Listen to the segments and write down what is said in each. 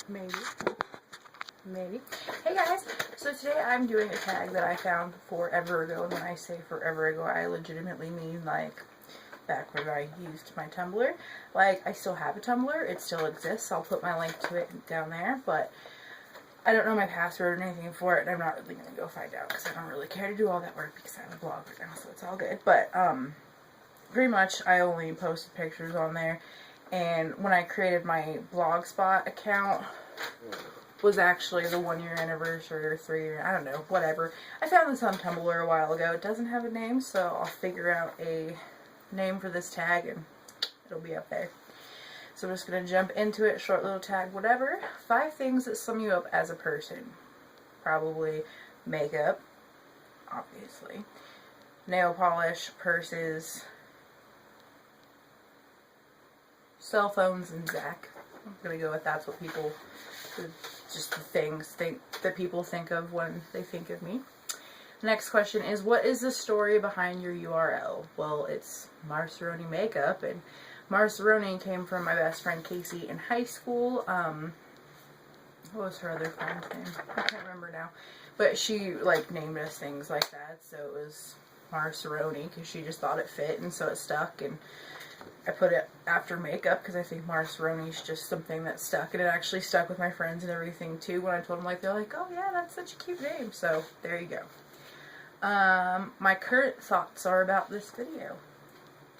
Maybe. Maybe. Hey guys, so today I'm doing a tag that I found forever ago, and when I say forever ago, I legitimately mean like back when I used my Tumblr. Like, I still have a Tumblr, it still exists, I'll put my link to it down there, but I don't know my password or anything for it, and I'm not really going to go find out, because I don't really care to do all that work, because I have a blog right now, so it's all good. But, pretty much, I only posted pictures on there, and when I created my Blogspot account, was actually the 1 year anniversary or 3 year, I don't know, whatever. I found this on Tumblr a while ago. It doesn't have a name, so I'll figure out a name for this tag and it'll be up there. So I'm just going to jump into it, short little tag, whatever. 5 things that sum you up as a person. Probably makeup, obviously, nail polish, purses, cell phones, and Zach. I'm going to go with that's what people, just the things that people think of when they think of me. Next question is, what is the story behind your URL? Well, it's Marceroni Makeup, and Marceroni came from my best friend Casey in high school. What was her other friend's name? I can't remember now. But she, like, named us things like that, so it was Marceroni, because she just thought it fit, and so it stuck, and I put it after makeup because I think Marceroni is just something that stuck, and it actually stuck with my friends and everything too. When I told them, like, they're like, oh yeah, that's such a cute name. So there you go. My current thoughts are about this video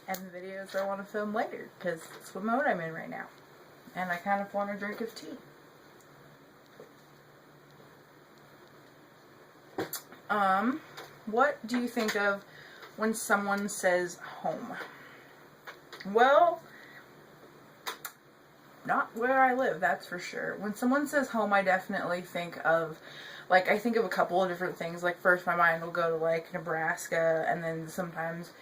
and the videos I want to film later, because it's what mode I'm in right now, and I kind of want a drink of tea. What do you think of when someone says home? Well, not where I live, that's for sure. When someone says home, I definitely think of, like, I think of a couple of different things. Like, first my mind will go to, like, Nebraska, and then sometimes,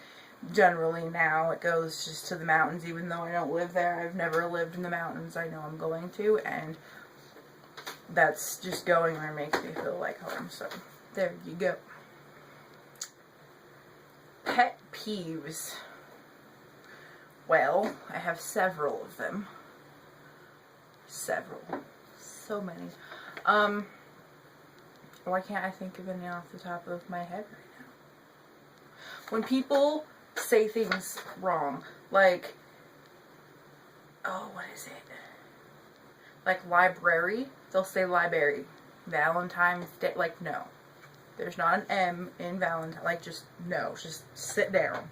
generally now, it goes just to the mountains. Even though I don't live there, I've never lived in the mountains, I know I'm going to, and that's just going there makes me feel like home, so there you go. Pet peeves. Well, I have several of them. Several. So many. Why can't I think of any off the top of my head right now? When people say things wrong, like, oh, what is it? Like library, they'll say library. Valentine's Day, like, no. There's not an M in Valentine, like, just, no, just sit down.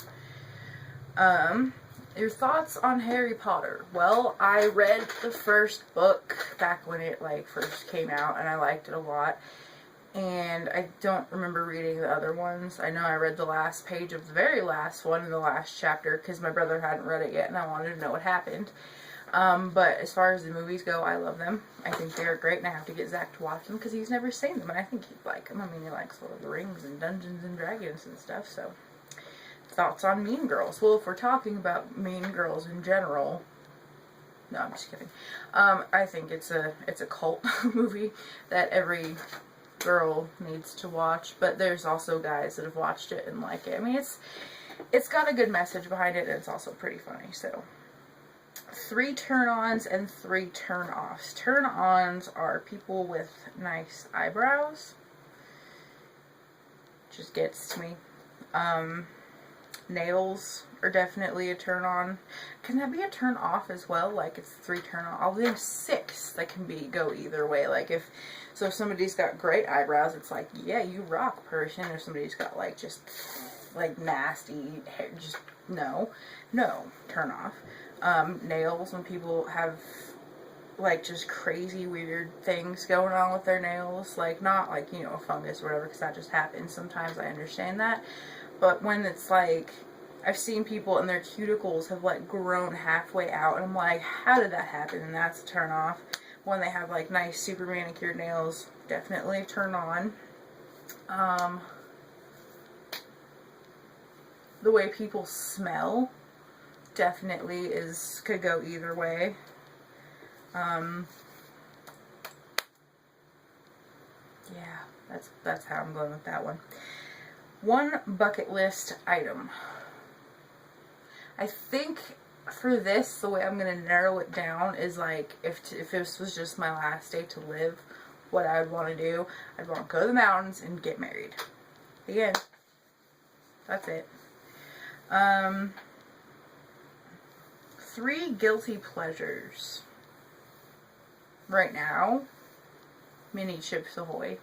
Your thoughts on Harry Potter? Well, I read the first book back when it, like, first came out, and I liked it a lot. And I don't remember reading the other ones. I know I read the last page of the very last one in the last chapter, because my brother hadn't read it yet, and I wanted to know what happened. But as far as the movies go, I love them. I think they're great, and I have to get Zach to watch them, because he's never seen them, and I think he'd like them. I mean, he likes Lord of the Rings and Dungeons and Dragons and stuff, so. Thoughts on Mean Girls? Well, if we're talking about Mean Girls in general, no, I'm just kidding. I think it's a cult movie that every girl needs to watch, but there's also guys that have watched it and like it. I mean, it's got a good message behind it, and it's also pretty funny, so. 3 turn-ons and 3 turn-offs. Turn-ons are people with nice eyebrows. Just gets to me. Nails are definitely a turn-on. Can that be a turn-off as well? Like, it's 3 turn-on. I'll do 6 that can go either way. Like, if somebody's got great eyebrows, it's like, yeah, you rock, person. Or somebody's got, like, just, like, nasty hair, just, no, turn off. Nails, when people have, like, just crazy weird things going on with their nails, like, not, like, you know, a fungus or whatever, because that just happens sometimes, I understand that, but when it's, like, I've seen people and their cuticles have, like, grown halfway out, and I'm like, how did that happen? And that's a turn off. When they have, like, nice, super manicured nails, definitely a turn on. The way people smell definitely could go either way. Yeah, that's how I'm going with that one. One bucket list item. I think for this, the way I'm going to narrow it down is like, if this was just my last day to live, what I would want to do, I'd want to go to the mountains and get married. Again, that's it. 3 guilty pleasures. Right now, mini Chips Ahoy.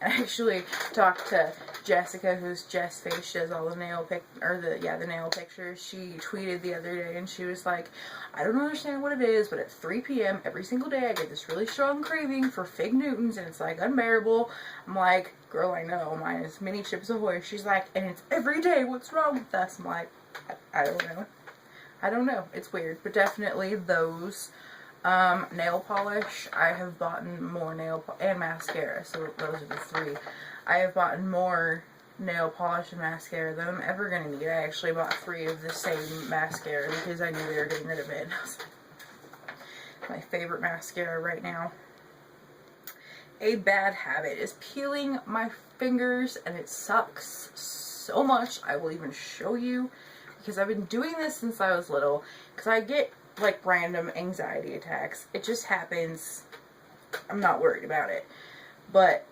And I actually talked to Jessica, who's Jess Face. She does all the nail the nail pictures. She tweeted the other day, and she was like, "I don't understand what it is, but at 3 p.m. every single day, I get this really strong craving for Fig Newtons, and it's like unbearable." I'm like, "Girl, I know. Mine is mini Chips Ahoy." She's like, "And it's every day. What's wrong with us?" I'm like, I don't know. I don't know. It's weird, but definitely those. Nail polish, I have bought more and mascara, so those are the 3. I have bought more nail polish and mascara than I'm ever going to need. I actually bought 3 of the same mascara because I knew they were getting rid of it. My favorite mascara right now. A bad habit is peeling my fingers, and it sucks so much. I will even show you, because I've been doing this since I was little, because I get like random anxiety attacks. It just happens. I'm not worried about it, but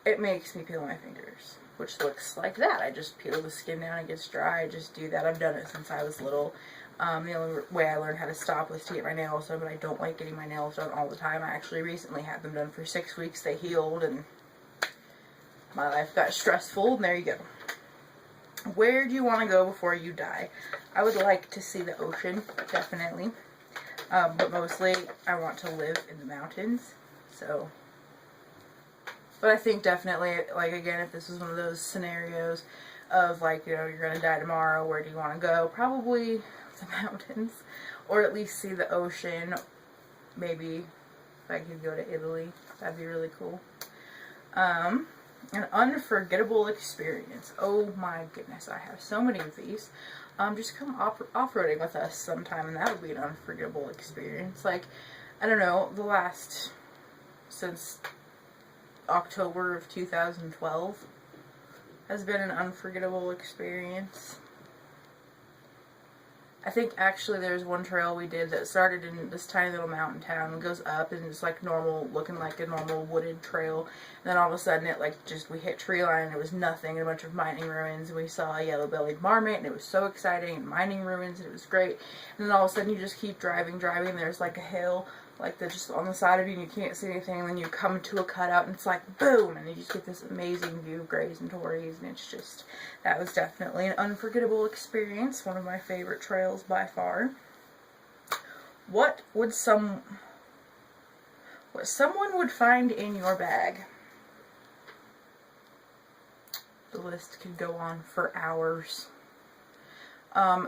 it makes me peel my fingers, which looks like that. I just peel the skin down, it gets dry. I just do that. I've done it since I was little. The only way I learned how to stop was to get my nails done, but I don't like getting my nails done all the time. I actually recently had them done for 6 weeks. They healed, and my life got stressful, and there you go. Where do you want to go before you die? I would like to see the ocean, definitely. But mostly, I want to live in the mountains. So, but I think definitely, like, again, if this was one of those scenarios of, like, you know, you're going to die tomorrow, where do you want to go? Probably the mountains. Or at least see the ocean. Maybe if I could go to Italy. That'd be really cool. An unforgettable experience. Oh my goodness, I have so many of these. Just come off-roading with us sometime, and that would be an unforgettable experience. Like, I don't know, since October of 2012 has been an unforgettable experience. I think actually there's one trail we did that started in this tiny little mountain town and goes up, and it's like normal, looking like a normal wooded trail. And then all of a sudden we hit tree line, and it was nothing, and a bunch of mining ruins, and we saw a yellow-bellied marmot, and it was so exciting, and mining ruins, and it was great. And then all of a sudden you just keep driving, and there's like a hill, like they're just on the side of you, and you can't see anything, and then you come to a cutout, and it's like boom, and you just get this amazing view of Grays and Torreys, and it's just, that was definitely an unforgettable experience, one of my favorite trails by far. What someone would find in your bag? The list could go on for hours.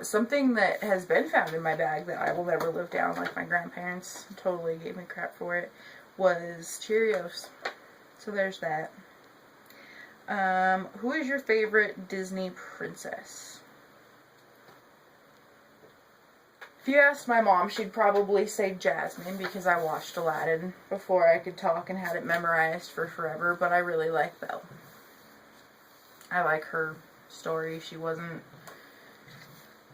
Something that has been found in my bag that I will never live down, like my grandparents totally gave me crap for it, was Cheerios. So there's that. Who is your favorite Disney princess? If you asked my mom, she'd probably say Jasmine, because I watched Aladdin before I could talk and had it memorized for forever, but I really like Belle. I like her story. She wasn't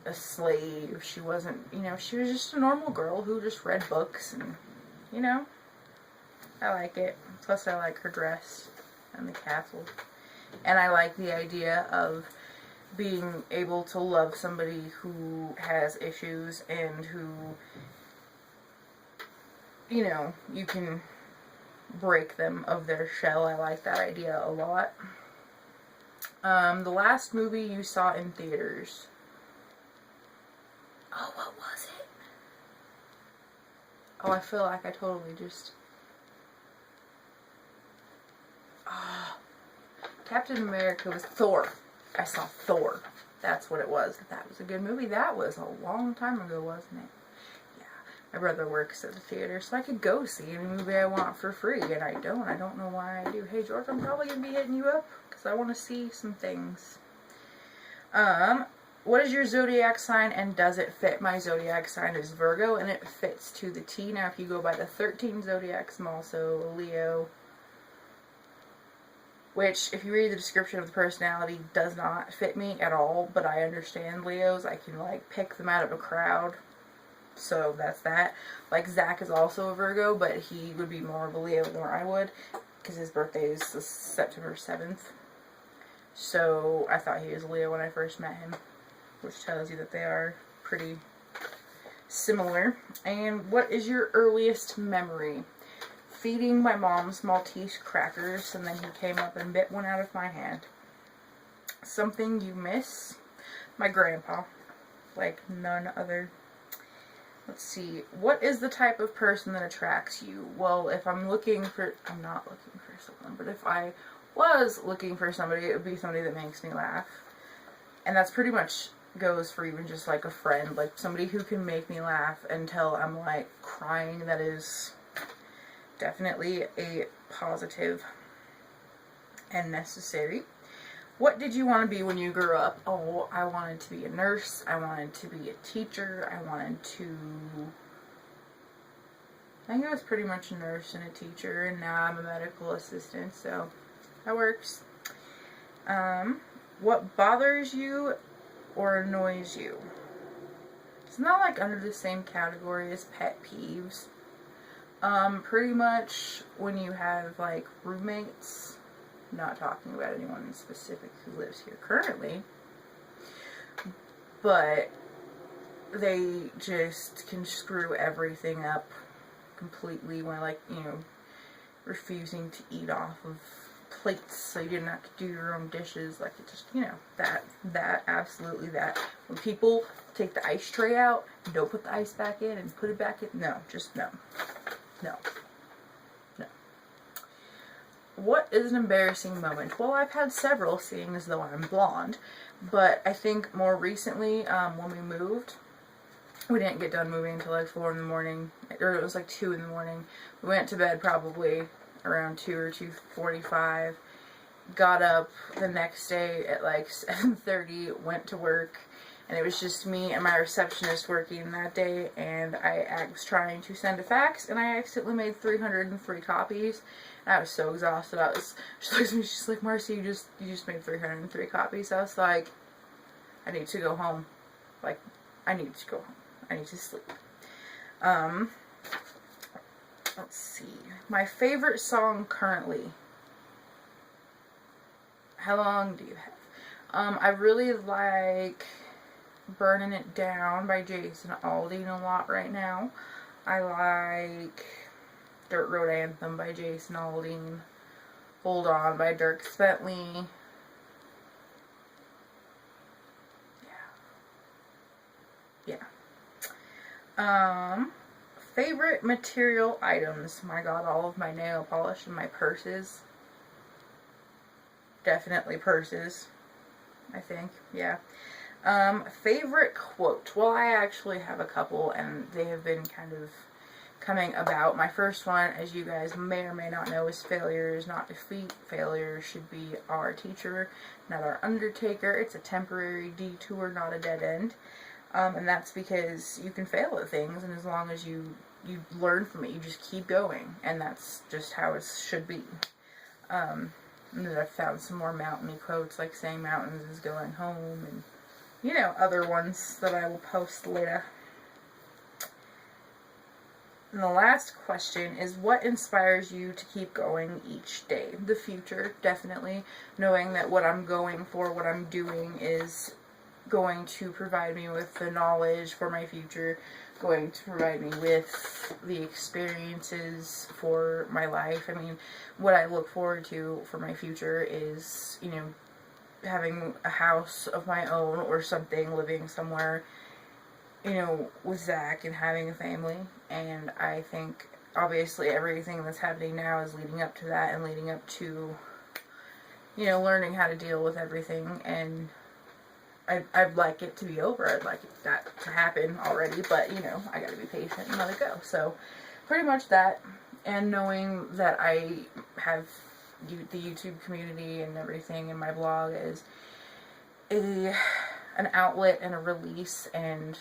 a slave. She wasn't, she was just a normal girl who just read books, and, I like it. Plus I like her dress and the castle. And I like the idea of being able to love somebody who has issues and who, you can break them of their shell. I like that idea a lot. The last movie you saw in theaters. Oh, what was it? Oh, I feel like I totally just... Captain America was Thor. I saw Thor. That's what it was. That was a good movie. That was a long time ago, wasn't it? Yeah. My brother works at the theater, so I could go see any movie I want for free, and I don't. I don't know why I do. Hey, George, I'm probably going to be hitting you up, because I want to see some things. What is your zodiac sign, and does it fit? My zodiac sign is Virgo, and it fits to the T. Now, if you go by the 13 zodiacs, I'm also a Leo. which, if you read the description of the personality, does not fit me at all, but I understand Leos. I can, like, pick them out of a crowd, so that's that. Like, Zach is also a Virgo, but he would be more of a Leo than I would, because his birthday is September 7th, so I thought he was a Leo when I first met him, which tells you that they are pretty similar. And what is your earliest memory? Feeding my mom's Maltese crackers, and then he came up and bit one out of my hand. Something you miss? My grandpa. Like none other. Let's see. What is the type of person that attracts you? Well, if I'm not looking for someone, but if I was looking for somebody, it would be somebody that makes me laugh. And that's pretty much goes for even just like a friend. Like somebody who can make me laugh until I'm like crying. That is definitely a positive and necessary. What did you want to be when you grew up? Oh, I wanted to be a nurse. I wanted to be a teacher. I think it was pretty much a nurse and a teacher, and now I'm a medical assistant, so that works. What bothers you or annoys you? It's not like under the same category as pet peeves. Pretty much when you have, like, roommates, not talking about anyone in specific who lives here currently, but they just can screw everything up completely when, like, you know, refusing to eat off of plates so you didn't have to do your own dishes. Like, it just, you know, absolutely that. When people take the ice tray out and don't put the ice back in and put it back in, no, just no. No. No. What is an embarrassing moment? Well, I've had several, seeing as though I'm blonde, but I think more recently, when we moved, we didn't get done moving until like 4 in the morning, or it was like 2 in the morning. We went to bed probably around 2 or 2:45, got up the next day at like 7:30, went to work, and it was just me and my receptionist working that day, and I was trying to send a fax, and I accidentally made 303 copies, and I was so exhausted. She looks at me, she's like, Marcy, you just made 303 copies. I was like, I need to go home. Like, I need to go home. I need to sleep. Let's see. My favorite song currently. How long do you have? I really like Burning It Down by Jason Aldean a lot right now. I like Dirt Road Anthem by Jason Aldean. Hold On by Dirk Bentley. Yeah. Favorite material items. My god, all of my nail polish and my purses. Definitely purses, I think. Yeah. Favorite quote. Well, I actually have a couple, and they have been kind of coming about. My first one, as you guys may or may not know, is failure is not defeat. Failure should be our teacher, not our undertaker. It's a temporary detour, not a dead end. And that's because you can fail at things, and as long as you learn from it, you just keep going, and that's just how it should be. And then I've found some more mountainy quotes, like saying mountains is going home, and, you know, other ones that I will post later. And the last question is, what inspires you to keep going each day? The future, definitely. Knowing that what I'm going for, what I'm doing is going to provide me with the knowledge for my future, going to provide me with the experiences for my life. I mean, what I look forward to for my future is, you know, having a house of my own or something, living somewhere, you know, with Zach and having a family. And I think, obviously, everything that's happening now is leading up to that and leading up to, you know, learning how to deal with everything. And I'd like it to be over. I'd like that to happen already, but, you know, I gotta be patient and let it go. So, pretty much that, and knowing that I have the YouTube community and everything, and my blog is an outlet and a release, and,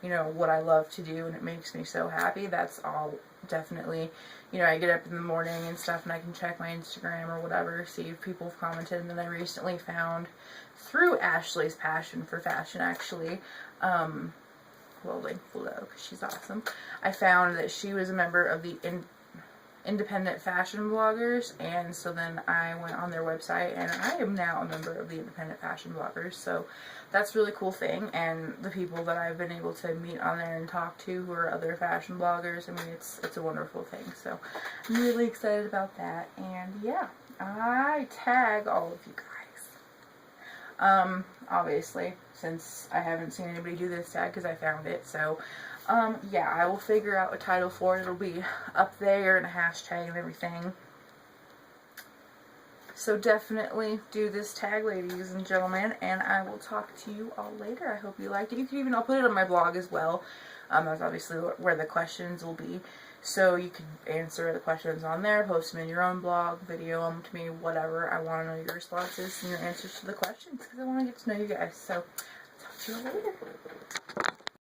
you know, what I love to do and it makes me so happy, that's all definitely, you know, I get up in the morning and stuff and I can check my Instagram or whatever, see if people have commented. And then I recently found, through Ashley's passion for fashion actually, we'll link below because she's awesome, I found that she was a member of the independent fashion bloggers, and so then I went on their website and I am now a member of the independent fashion bloggers, so that's a really cool thing. And the people that I've been able to meet on there and talk to who are other fashion bloggers, I mean, it's a wonderful thing, so I'm really excited about that. And yeah, I tag all of you guys, obviously, since I haven't seen anybody do this tag because I found it, so yeah, I will figure out a title for it. It'll be up there and a hashtag and everything. So definitely do this tag, ladies and gentlemen, and I will talk to you all later. I hope you liked it. You can even, I'll put it on my blog as well. That's obviously where the questions will be. So you can answer the questions on there, post them in your own blog, video them to me, whatever. I want to know your responses and your answers to the questions because I want to get to know you guys. So talk to you all later.